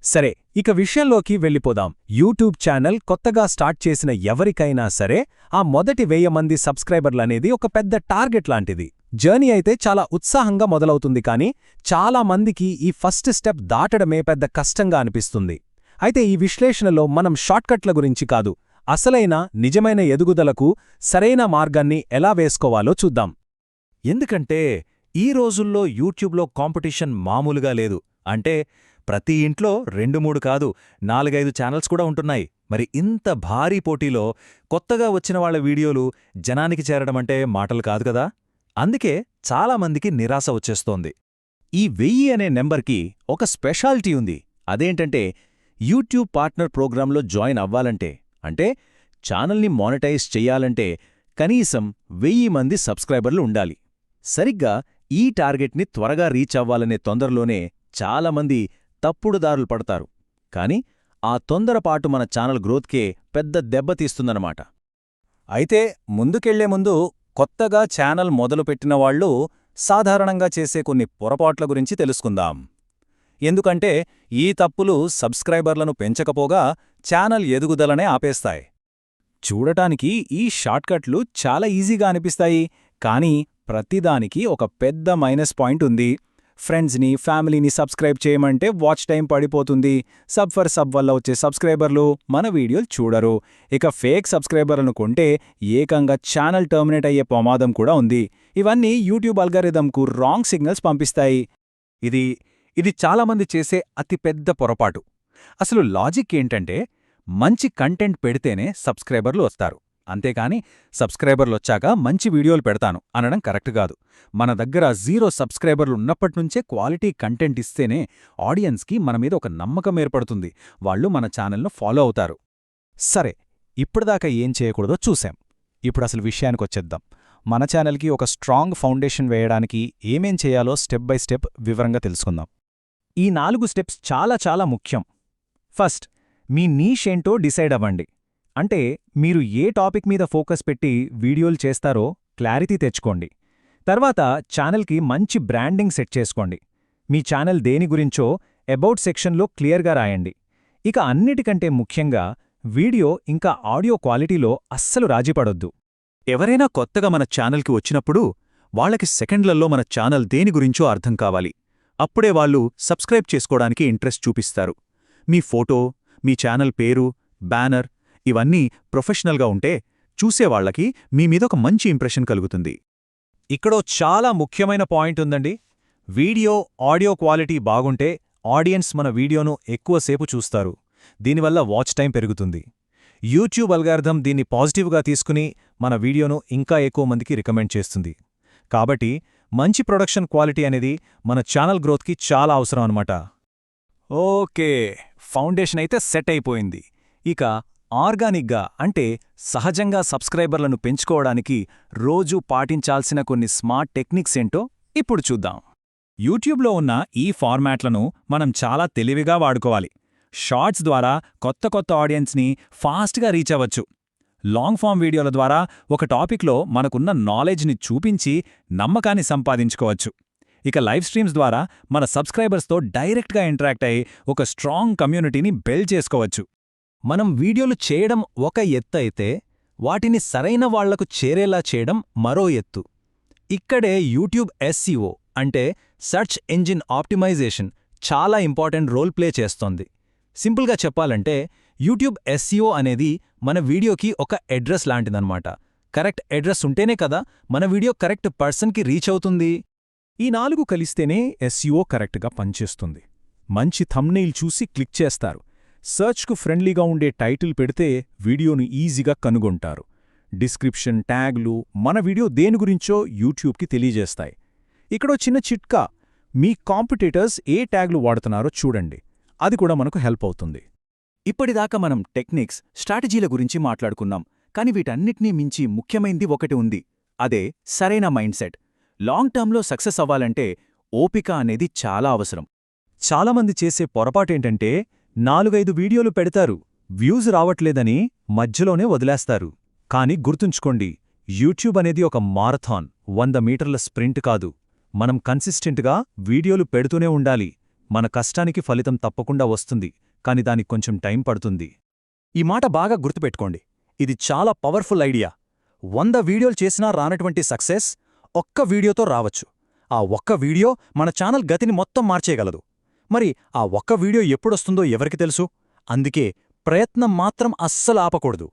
సరే, ఇక విషయంలోకి వెళ్ళిపోదాం. యూట్యూబ్ ఛానల్ కొత్తగా స్టార్ట్ చేసిన ఎవరికైనా సరే ఆ మొదటి 1000 మంది సబ్స్క్రైబర్లనేది ఒక పెద్ద టార్గెట్ లాంటిది. జర్నీ అయితే చాలా ఉత్సాహంగా మొదలవుతుంది, కానీ చాలా మందికి ఈ ఫస్ట్ స్టెప్ దాటడమే పెద్ద కష్టంగా అనిపిస్తుంది. అయితే ఈ విశ్లేషణలో మనం షార్ట్కట్ల గురించి కాదు, అసలైన నిజమైన ఎదుగుదలకు సరైన మార్గాన్ని ఎలా వేసుకోవాలో చూద్దాం. ఎందుకంటే ఈ రోజుల్లో యూట్యూబ్లో కాంపిటీషన్ మామూలుగా లేదు. అంటే ప్రతి ఇంట్లో 2-3 కాదు, 4-5 ఛానల్స్ కూడా ఉంటున్నాయి. మరి ఇంత భారీ పోటీలో కొత్తగా వచ్చిన వాళ్ల వీడియోలు జనానికి చేరడమంటే మాటలు కాదు కదా. అందుకే చాలామందికి నిరాశ వచ్చేస్తోంది. ఈ 1000 అనే నెంబర్కి ఒక స్పెషాలిటీ ఉంది. అదేంటంటే యూట్యూబ్ పార్ట్నర్ ప్రోగ్రాంలో జాయిన్ అవ్వాలంటే, అంటే ఛానల్ని మానిటైజ్ చెయ్యాలంటే కనీసం 1000 మంది సబ్స్క్రైబర్లు ఉండాలి. సరిగ్గా ఈ టార్గెట్ని త్వరగా రీచ్ అవ్వాలనే తొందరలోనే చాలామంది తప్పుడు దారులు పడతారు. కానీ ఆ తొందరపాటు మన ఛానల్ గ్రోత్కే పెద్ద దెబ్బతీస్తుందన్నమాట. అయితే ముందుకెళ్లే ముందు కొత్తగా ఛానల్ మొదలుపెట్టిన వాళ్ళు సాధారణంగా చేసే కొన్ని పొరపాట్ల గురించి తెలుసుకుందాం. ఎందుకంటే ఈ తప్పులు సబ్స్క్రైబర్లను పెంచకపోగా ఛానల్ ఎదుగుదలనే ఆపేస్తాయి. చూడటానికి ఈ షార్ట్కట్లు చాలా ఈజీగా అనిపిస్తాయి, కానీ ప్రతిదానికి ఒక పెద్ద మైనస్ పాయింట్ ఉంది. ఫ్రెండ్స్ని, ఫ్యామిలీని సబ్స్క్రైబ్ చేయమంటే వాచ్ టైం పడిపోతుంది. సబ్ ఫర్ సబ్ వల్ల వచ్చే సబ్స్క్రైబర్లు మన వీడియోలు చూడరు. ఇక ఫేక్ సబ్స్క్రైబర్లను కొంటే ఏకంగా ఛానల్ టర్మినేట్ అయ్యే ప్రమాదం కూడా ఉంది. ఇవన్నీ యూట్యూబ్ అల్గారిథంకు రాంగ్ సిగ్నల్స్ పంపిస్తాయి. ఇది చాలామంది చేసే అతిపెద్ద పొరపాటు. అసలు లాజిక్ ఏంటంటే మంచి కంటెంట్ పెడితేనే సబ్స్క్రైబర్లు వస్తారు, అంతేకాని సబ్స్క్రైబర్లొచ్చాక మంచి వీడియోలు పెడతాను అనడం కరెక్ట్ కాదు. మన దగ్గర 0 సబ్స్క్రైబర్లు ఉన్నప్పటినుంచే క్వాలిటీ కంటెంట్ ఇస్తేనే ఆడియన్స్కి మన మీద ఒక నమ్మకం ఏర్పడుతుంది. వాళ్ళు మన ఛానల్ను ఫాలో అవుతారు. సరే, ఇప్పటిదాకా ఏం చేయకూడదో చూశాం. ఇప్పుడు అసలు విషయానికొచ్చేద్దాం. మన ఛానల్కి ఒక స్ట్రాంగ్ ఫౌండేషన్ వేయడానికి ఏమేం చేయాలో స్టెప్ బై స్టెప్ వివరంగా తెలుసుకుందాం. ఈ 4 స్టెప్స్ చాలా చాలా ముఖ్యం. ఫస్ట్, మీ నీష్ ఏంటో డిసైడ్ అవ్వండి. అంటే మీరు ఏ టాపిక్ మీద ఫోకస్ పెట్టి వీడియోలు చేస్తారో క్లారిటీ తెచ్చుకోండి. తర్వాత ఛానల్కి మంచి బ్రాండింగ్ సెట్ చేసుకోండి. మీ ఛానల్ దేని గురించో అబౌట్ సెక్షన్లో క్లియర్గా రాయండి. ఇక అన్నిటికంటే ముఖ్యంగా వీడియో ఇంకా ఆడియో క్వాలిటీలో అస్సలు రాజీపడొద్దు. ఎవరైనా కొత్తగా మన ఛానల్కి వచ్చినప్పుడు వాళ్లకి సెకండ్లలో మన ఛానల్ దేని గురించో అర్థం కావాలి. అప్పుడే వాళ్ళు సబ్స్క్రైబ్ చేసుకోవడానికి ఇంట్రెస్ట్ చూపిస్తారు. మీ ఫోటో, మీ ఛానల్ పేరు, బ్యానర్ ఇవన్నీ ప్రొఫెషనల్గా ఉంటే చూసేవాళ్లకి మీ మీదొక మంచి ఇంప్రెషన్ కలుగుతుంది. ఇక్కడో చాలా ముఖ్యమైన పాయింట్ ఉందండి. వీడియో, ఆడియో క్వాలిటీ బాగుంటే ఆడియన్స్ మన వీడియోను ఎక్కువసేపు చూస్తారు. దీనివల్ల వాచ్ టైం పెరుగుతుంది. యూట్యూబ్ అల్గారిథం దీన్ని పాజిటివ్గా తీసుకుని మన వీడియోను ఇంకా ఎక్కువ మందికి రికమెండ్ చేస్తుంది. కాబట్టి మంచి ప్రొడక్షన్ క్వాలిటీ అనేది మన ఛానల్ గ్రోత్కి చాలా అవసరం అన్నమాట. ఓకే, ఫౌండేషన్ అయితే సెట్ అయిపోయింది. ఇక ఆర్గానిక్గా, అంటే సహజంగా సబ్స్క్రైబర్లను పెంచుకోవడానికి రోజూ పాటించాల్సిన కొన్ని స్మార్ట్ టెక్నిక్స్ ఏంటో ఇప్పుడు చూద్దాం. యూట్యూబ్లో ఉన్న ఈ ఫార్మాట్లను మనం చాలా తెలివిగా వాడుకోవాలి. షార్ట్స్ ద్వారా కొత్త ఆడియన్స్ని ఫాస్ట్గా రీచ్ అవ్వచ్చు. లాంగ్ ఫామ్ వీడియోల ద్వారా ఒక టాపిక్లో మనకున్న నాలెడ్జ్ని చూపించి నమ్మకాన్ని సంపాదించుకోవచ్చు. ఇక లైవ్ స్ట్రీమ్స్ ద్వారా మన సబ్స్క్రైబర్స్తో డైరెక్ట్గా ఇంటరాక్ట్ అయ్యి ఒక స్ట్రాంగ్ కమ్యూనిటీని బిల్డ్ చేసుకోవచ్చు. మనం వీడియోలు చేయడం ఒక ఎత్తు అయితే, వాటిని సరైన వాళ్లకు చేరేలా చేయడం మరో ఎత్తు. ఇక్కడే యూట్యూబ్ SEO, అంటే సెర్చ్ ఇంజిన్ ఆప్టిమైజేషన్, చాలా ఇంపార్టెంట్ రోల్ ప్లే చేస్తోంది. సింపుల్గా చెప్పాలంటే యూట్యూబ్ SEO అనేది మన వీడియోకి ఒక అడ్రస్ లాంటిదన్నమాట. కరెక్ట్ అడ్రస్ ఉంటేనే కదా మన వీడియో కరెక్ట్ పర్సన్కి రీచ్ అవుతుంది. ఈ 4 కలిస్తేనే SEO కరెక్ట్గా పనిచేస్తుంది. మంచి థంబ్నెయిల్ చూసి క్లిక్ చేస్తారు. సర్చ్కు ఫ్రెండ్లీగా ఉండే టైటిల్ పెడితే వీడియోను ఈజీగా కనుగొంటారు. డిస్క్రిప్షన్, ట్యాగ్లు మన వీడియో దేని గురించో యూట్యూబ్కి తెలియజేస్తాయి. ఇక్కడో చిన్న చిట్కా, మీ కాంపిటీటర్స్ ఏ ట్యాగ్లు వాడుతున్నారో చూడండి. అది కూడా మనకు హెల్ప్ అవుతుంది. ఇప్పటిదాకా మనం టెక్నిక్స్, స్ట్రాటజీల గురించి మాట్లాడుకున్నాం. కాని వీటన్నిటినీ మించి ముఖ్యమైంది ఒకటి ఉంది. అదే సరైన మైండ్ సెట్. లాంగ్ టర్మ్లో సక్సెస్ అవ్వాలంటే ఓపిక అనేది చాలా అవసరం. చాలామంది చేసే పొరపాటేంటంటే 4-5 వీడియోలు పెడతారు, వ్యూస్ రావట్లేదని మధ్యలోనే వదిలేస్తారు. కానీ గుర్తుంచుకోండి, యూట్యూబ్ అనేది ఒక మారథాన్, 100 మీటర్ల స్ప్రింట్ కాదు. మనం కన్సిస్టెంట్గా వీడియోలు పెడుతూనే ఉండాలి. మన కష్టానికి ఫలితం తప్పకుండా వస్తుంది, కాని దానికి కొంచెం టైం పడుతుంది. ఈ మాట బాగా గుర్తుపెట్టుకోండి. ఇది చాలా పవర్ఫుల్ ఐడియా. 100 వీడియోలు చేసినా రానటువంటి సక్సెస్ ఒక్క వీడియోతో రావచ్చు. ఆ ఒక్క వీడియో మన ఛానల్ గతిని మొత్తం మార్చేయగలదు. మరి ఆ ఒక్క వీడియో ఎప్పుడొస్తుందో ఎవరికి తెలుసు? అందుకే ప్రయత్నం మాత్రం అస్సలు ఆపకూడదు.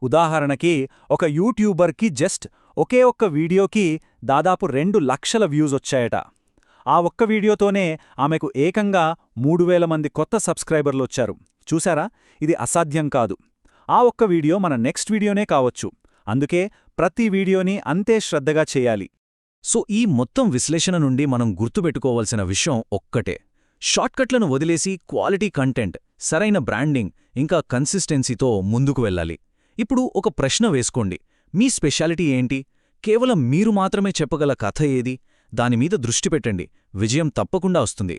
ఉదాహరణకి ఒక యూట్యూబర్కి జస్ట్ ఒకే ఒక్క వీడియోకి దాదాపు 2 లక్షల వ్యూస్ వచ్చాయట. ఆ ఒక్క వీడియోతోనే ఆమెకు ఏకంగా 3000 మంది కొత్త సబ్స్క్రైబర్లొచ్చారు. చూశారా? ఇది అసాధ్యం కాదు. ఆ ఒక్క వీడియో మన నెక్స్ట్ వీడియోనే కావచ్చు. అందుకే ప్రతి వీడియోని అంతే శ్రద్ధగా చేయాలి. సో ఈ మొత్తం విశ్లేషణ నుండి మనం గుర్తుపెట్టుకోవాల్సిన విషయం ఒక్కటే: షార్ట్కట్లను వదిలేసి క్వాలిటీ కంటెంట్, సరైన బ్రాండింగ్, ఇంకా కన్సిస్టెన్సీతో ముందుకు వెళ్ళాలి. ఇప్పుడు ఒక ప్రశ్న వేసుకోండి. మీ స్పెషాలిటీ ఏంటి? కేవలం మీరు మాత్రమే చెప్పగల కథ ఏది? దానిమీద దృష్టి పెట్టండి. విజయం తప్పకుండా వస్తుంది.